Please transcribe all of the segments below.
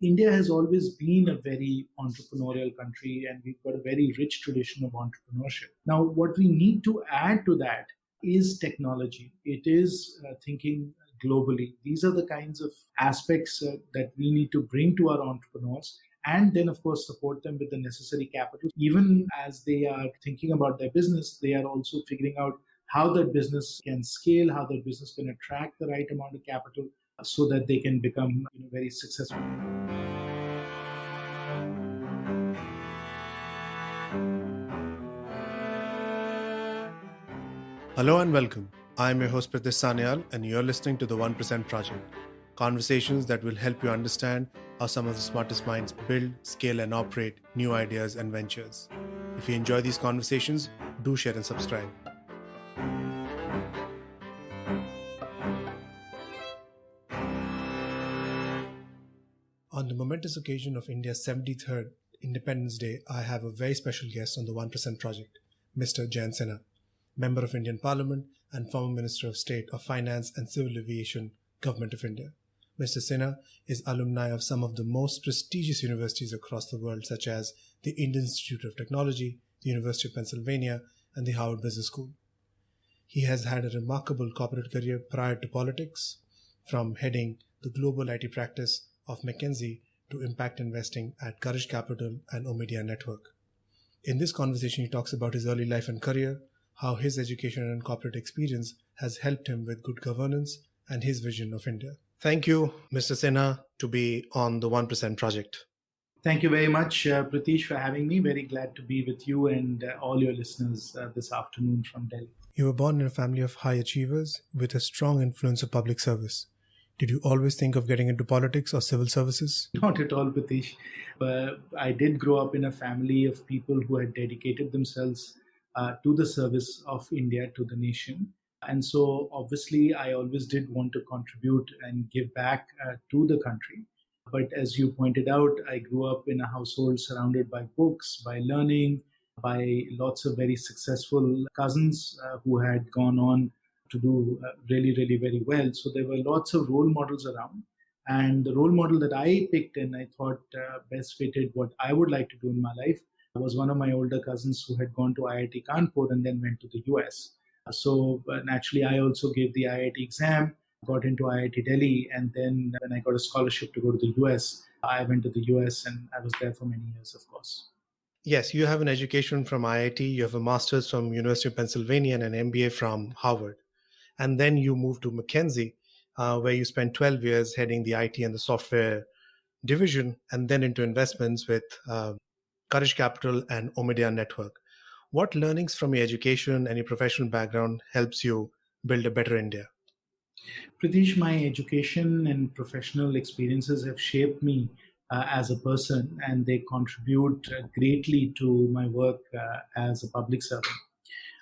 India has always been a very entrepreneurial country, and we've got a very rich tradition of entrepreneurship. Now, what we need to add to that is technology. It is thinking globally. These are the kinds of aspects that we need to bring to our entrepreneurs, and then, of course, support them with the necessary capital. Even as they are thinking about their business, they are also figuring out how their business can scale, how their business can attract the right amount of capital so that they can become very successful. Hello and welcome. I'm your host Pritish Sanyal, and you're listening to the 1% Project. Conversations that will help you understand how some of the smartest minds build, scale, and operate new ideas and ventures. If you enjoy these conversations, do share and subscribe. On the momentous occasion of India's 73rd Independence Day, I have a very special guest on the 1% Project, Mr. Jayant Sinha, Member of Indian Parliament and former Minister of State of Finance and Civil Aviation, Government of India. Mr. Sinha is alumni of some of the most prestigious universities across the world, such as the Indian Institute of Technology, the University of Pennsylvania, and the Harvard Business School. He has had a remarkable corporate career prior to politics, from heading the global IT practice of McKinsey to impact investing at Courage Capital and Omidyar Network. In this conversation, he talks about his early life and career, how his education and corporate experience has helped him with good governance and his vision of India. Thank you, Mr. Sinha, to be on the 1% Project. Thank you very much, Pritish, for having me. Very glad to be with you and all your listeners this afternoon from Delhi. You were born in a family of high achievers with a strong influence of public service. Did you always think of getting into politics or civil services? Not at all, Pritish. I did grow up in a family of people who had dedicated themselves to the service of India, to the nation. And so obviously I always did want to contribute and give back to the country. But as you pointed out, I grew up in a household surrounded by books, by learning, by lots of very successful cousins who had gone on to do really, really very well. So there were lots of role models around. And the role model that I picked and I thought best fitted what I would like to do in my life was one of my older cousins who had gone to IIT Kanpur and then went to the US. So naturally, I also gave the IIT exam, got into IIT Delhi, and then when I got a scholarship to go to the US, I went to the US and I was there for many years, of course. Yes, you have an education from IIT, you have a master's from University of Pennsylvania and an MBA from Harvard. And then you moved to McKinsey, where you spent 12 years heading the IT and the software division, and then into investments with Courage Capital and Omidyar Network. What learnings from your education and your professional background helps you build a better India? Pritish, my education and professional experiences have shaped me as a person, and they contribute greatly to my work as a public servant.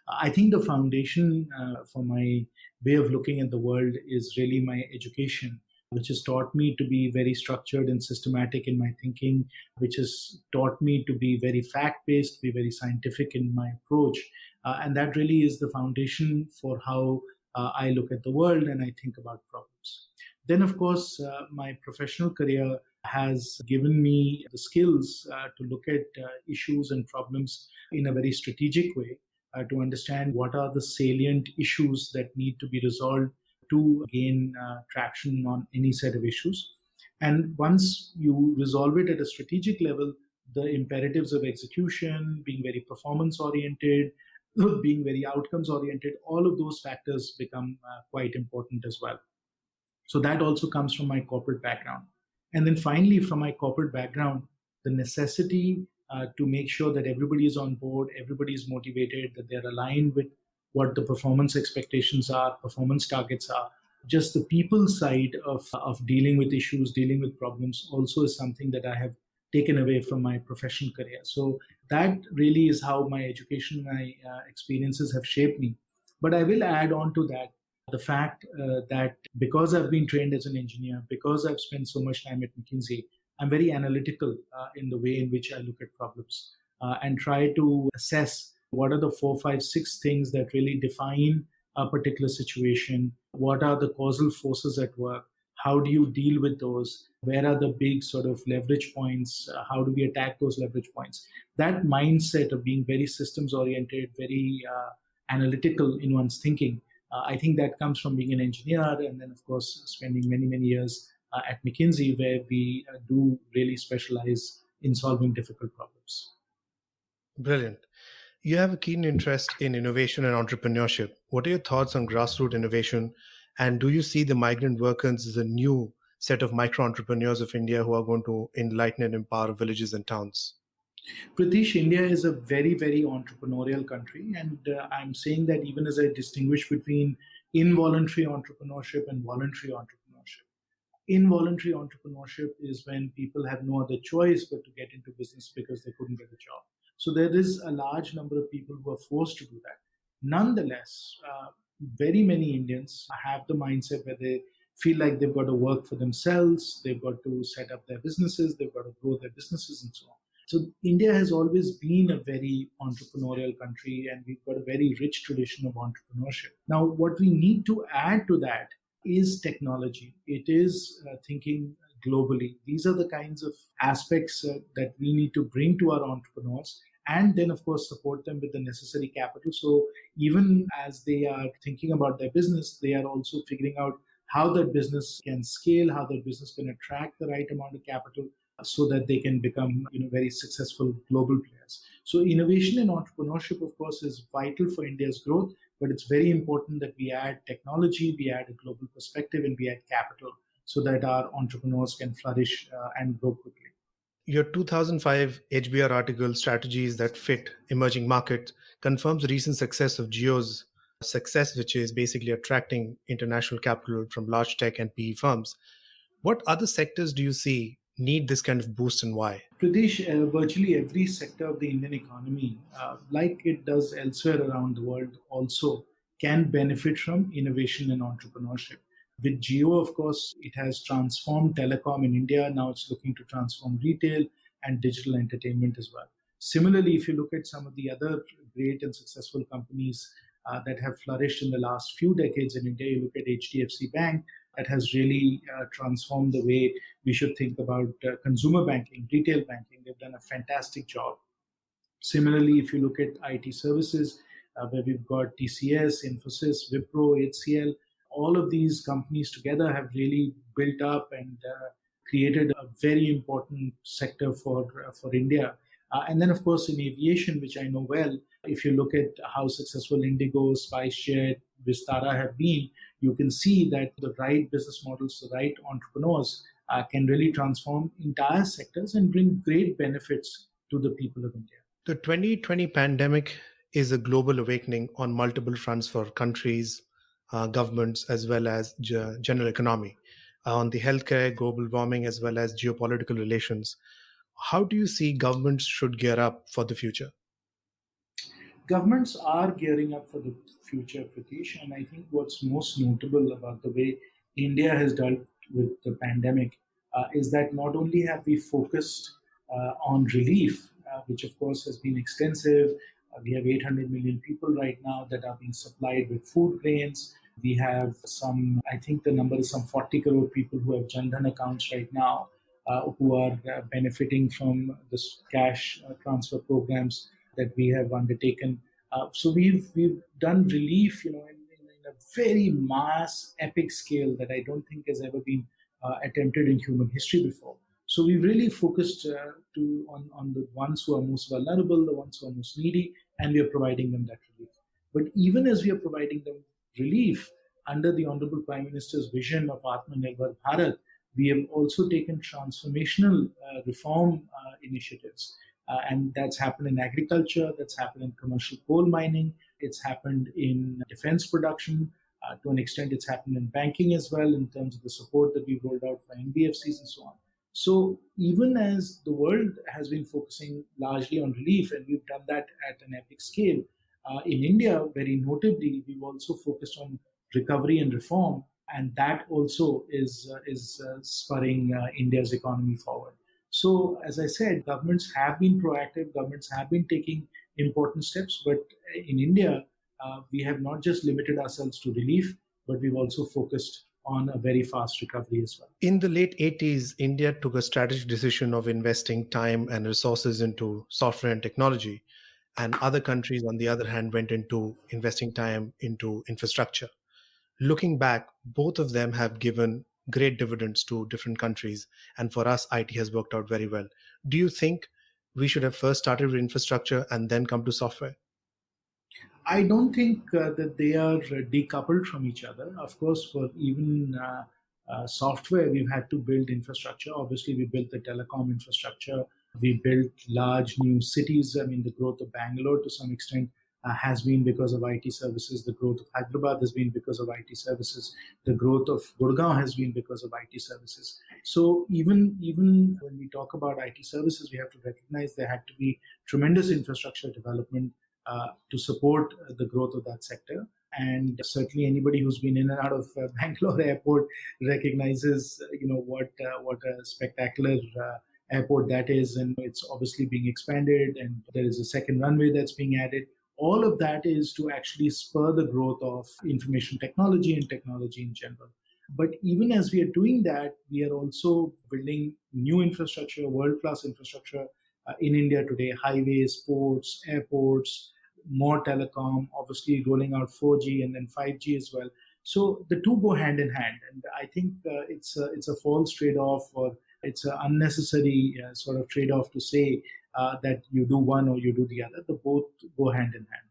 I think the foundation for my way of looking at the world is really my education, which has taught me to be very structured and systematic in my thinking, which has taught me to be very fact-based, be very scientific in my approach. And that really is the foundation for how I look at the world and I think about problems. Then, of course, my professional career has given me the skills to look at issues and problems in a very strategic way, to understand what are the salient issues that need to be resolved to gain traction on any set of issues. And once you resolve it at a strategic level, the imperatives of execution, being very performance oriented, being very outcomes oriented, all of those factors become quite important as well. So that also comes from my corporate background. And then finally, from my corporate background, the necessity to make sure that everybody is on board, everybody is motivated, that they're aligned with what the performance expectations are, performance targets are. Just the people side of dealing with issues, dealing with problems also is something that I have taken away from my professional career. So that really is how my education, my experiences have shaped me. But I will add on to that the fact that because I've been trained as an engineer, because I've spent so much time at McKinsey, I'm very analytical in the way in which I look at problems and try to assess what are the 4, 5, 6 things that really define a particular situation, what are the causal forces at work, how do you deal with those, where are the big sort of leverage points, how do we attack those leverage points. That mindset of being very systems oriented, very analytical in one's thinking, I think that comes from being an engineer, and then of course spending many years at McKinsey, where we do really specialize in solving difficult problems. Brilliant. You have a keen interest in innovation and entrepreneurship. What are your thoughts on grassroots innovation? And do you see the migrant workers as a new set of micro entrepreneurs of India who are going to enlighten and empower villages and towns? Pritish, India is a very entrepreneurial country, and I'm saying that even as I distinguish between involuntary entrepreneurship and voluntary entrepreneurship. Involuntary entrepreneurship is when people have no other choice but to get into business because they couldn't get a job. So there is a large number of people who are forced to do that. Nonetheless, very many Indians have the mindset where they feel like they've got to work for themselves, they've got to set up their businesses, they've got to grow their businesses and so on. So India has always been a very entrepreneurial country, and we've got a very rich tradition of entrepreneurship. Now, what we need to add to that is technology. It is thinking globally. These are the kinds of aspects that we need to bring to our entrepreneurs, and then of course support them with the necessary capital. So even as they are thinking about their business, they are also figuring out how their business can scale, how their business can attract the right amount of capital, so that they can become very successful global players. So innovation and entrepreneurship, of course, is vital for India's growth, but it's very important that we add technology, we add a global perspective, and we add capital so that our entrepreneurs can flourish and grow quickly. Your 2005 HBR article, Strategies That Fit Emerging Markets, confirms the recent success of Jio's success, which is basically attracting international capital from large tech and PE firms. What other sectors do you see need this kind of boost, and why? Pritish, virtually every sector of the Indian economy, like it does elsewhere around the world, also can benefit from innovation and entrepreneurship. With Jio, of course, it has transformed telecom in India. Now it's looking to transform retail and digital entertainment as well. Similarly, if you look at some of the other great and successful companies that have flourished in the last few decades in India, you look at HDFC Bank, that has really transformed the way we should think about consumer banking, retail banking. They've done a fantastic job. Similarly, if you look at IT services, where we've got TCS, Infosys, Wipro, HCL, all of these companies together have really built up and created a very important sector for India. And then, of course, in aviation, which I know well, if you look at how successful Indigo, SpiceJet, Vistara have been, you can see that the right business models, the right entrepreneurs can really transform entire sectors and bring great benefits to the people of India. The 2020 pandemic is a global awakening on multiple fronts for countries, governments, as well as general economy, on the healthcare, global warming, as well as geopolitical relations. How do you see governments should gear up for the future? Governments are gearing up for the future, Pritish, and I think what's most notable about the way India has dealt with the pandemic is that not only have we focused on relief, which of course has been extensive. We have 800 million people right now that are being supplied with food grains. We have I think the number is some 40 crore people who have Jan Dhan accounts right now, who are benefiting from the cash transfer programs that we have undertaken. So we've done relief, in a very mass, epic scale that I don't think has ever been attempted in human history before. So we've really focused on the ones who are most vulnerable, the ones who are most needy, and we are providing them that relief. But even as we are providing them relief, under the Honorable Prime Minister's vision of Atmanirbhar Bharat, we have also taken transformational reform initiatives. And that's happened in agriculture, that's happened in commercial coal mining, it's happened in defense production. To an extent, it's happened in banking as well, in terms of the support that we've rolled out for NBFCs and so on. So even as the world has been focusing largely on relief, and we've done that at an epic scale, in India, very notably, we've also focused on recovery and reform, and that also is spurring India's economy forward. So, as I said, governments have been proactive, governments have been taking important steps, but in India, we have not just limited ourselves to relief, but we've also focused on a very fast recovery as well. In the late 80s, India took a strategic decision of investing time and resources into software and technology. And other countries, on the other hand, went into investing time into infrastructure. Looking back, both of them have given great dividends to different countries. And for us, IT has worked out very well. Do you think we should have first started with infrastructure and then come to software? I don't think that they are decoupled from each other. Of course, for even software, we've had to build infrastructure. Obviously, we built the telecom infrastructure. We built large new cities. I mean, the growth of Bangalore to some extent has been because of IT services. The growth of Hyderabad has been because of IT services. The growth of Gurgaon has been because of IT services. So even when we talk about IT services, we have to recognize there had to be tremendous infrastructure development to support the growth of that sector. And certainly anybody who's been in and out of Bangalore airport recognizes, what a spectacular airport that is. And it's obviously being expanded, and there is a second runway that's being added. All of that is to actually spur the growth of information technology and technology in general. But even as we are doing that, we are also building new infrastructure, world-class infrastructure in India today: highways, ports, airports, more telecom, obviously rolling out 4G and then 5G as well. So the two go hand in hand, and I think it's a false trade-off, or it's an unnecessary sort of trade-off to say that you do one or you do the other. The both go hand in hand.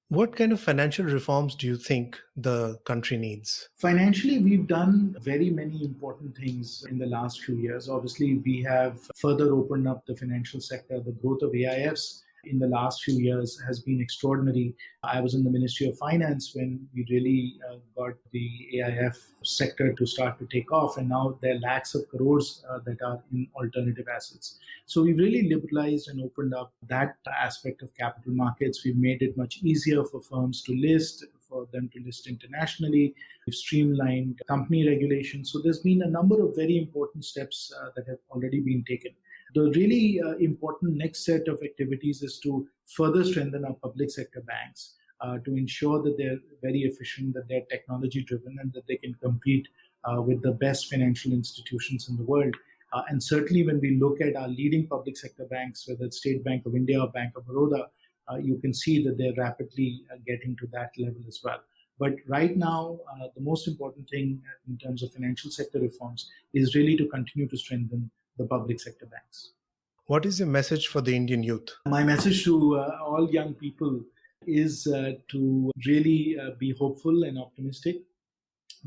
What kind of financial reforms do you think the country needs? Financially, we've done very many important things in the last few years. Obviously, we have further opened up the financial sector. The growth of AIFs in the last few years has been extraordinary. I was in the Ministry of Finance when we really got the AIF sector to start to take off, and now there are lakhs of crores that are in alternative assets. So we've really liberalized and opened up that aspect of capital markets. We've made it much easier for firms to list, for them to list internationally. We've streamlined company regulations. So there's been a number of very important steps that have already been taken. The really important next set of activities is to further strengthen our public sector banks to ensure that they're very efficient, that they're technology driven, and that they can compete with the best financial institutions in the world. And certainly when we look at our leading public sector banks, whether it's State Bank of India or Bank of Baroda, you can see that they're rapidly getting to that level as well. But right now, the most important thing in terms of financial sector reforms is really to continue to strengthen the public sector banks. What is your message for the Indian youth? My message to all young people is to really be hopeful and optimistic.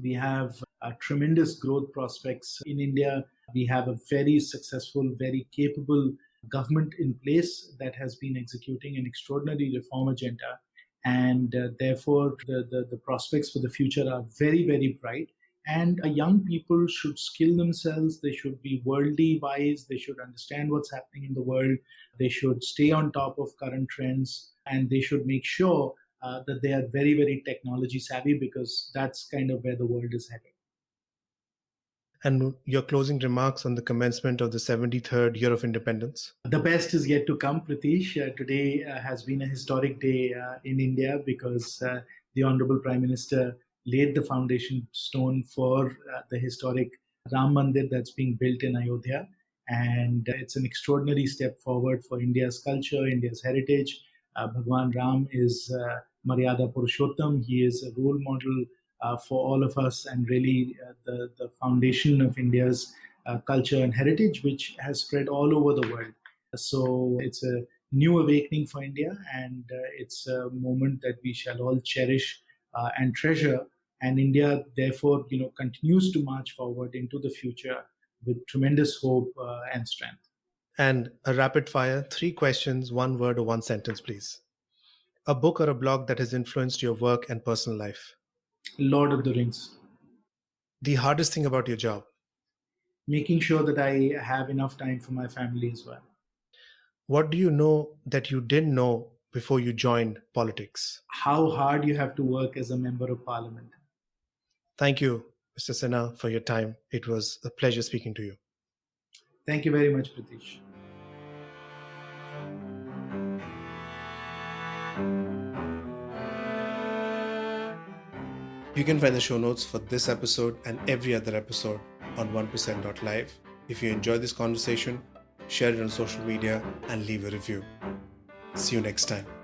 We have tremendous growth prospects in India. We have a very successful, very capable government in place that has been executing an extraordinary reform agenda. And therefore, the prospects for the future are very, very bright. And young people should skill themselves. They should be worldly wise. They should understand what's happening in the world. They should stay on top of current trends. And they should make sure that they are very, very technology savvy, because that's kind of where the world is headed. And your closing remarks on the commencement of the 73rd year of independence? The best is yet to come, Pritish. Today has been a historic day in India, because the Honorable Prime Minister laid the foundation stone for the historic Ram Mandir that's being built in Ayodhya. And it's an extraordinary step forward for India's culture, India's heritage. Bhagwan Ram is Maryada Purushottam. He is a role model for all of us, and really the foundation of India's culture and heritage, which has spread all over the world. So it's a new awakening for India, and it's a moment that we shall all cherish and treasure. And India, therefore, continues to march forward into the future with tremendous hope and strength. And a rapid fire, 3 questions, 1 word or 1 sentence, please. A book or a blog that has influenced your work and personal life. Lord of the Rings. The hardest thing about your job. Making sure that I have enough time for my family as well. What do you know that you didn't know before you joined politics? How hard you have to work as a member of parliament. Thank you, Mr. Sinha, for your time. It was a pleasure speaking to you. Thank you very much, Pritish. You can find the show notes for this episode and every other episode on 1%.live. If you enjoyed this conversation, share it on social media and leave a review. See you next time.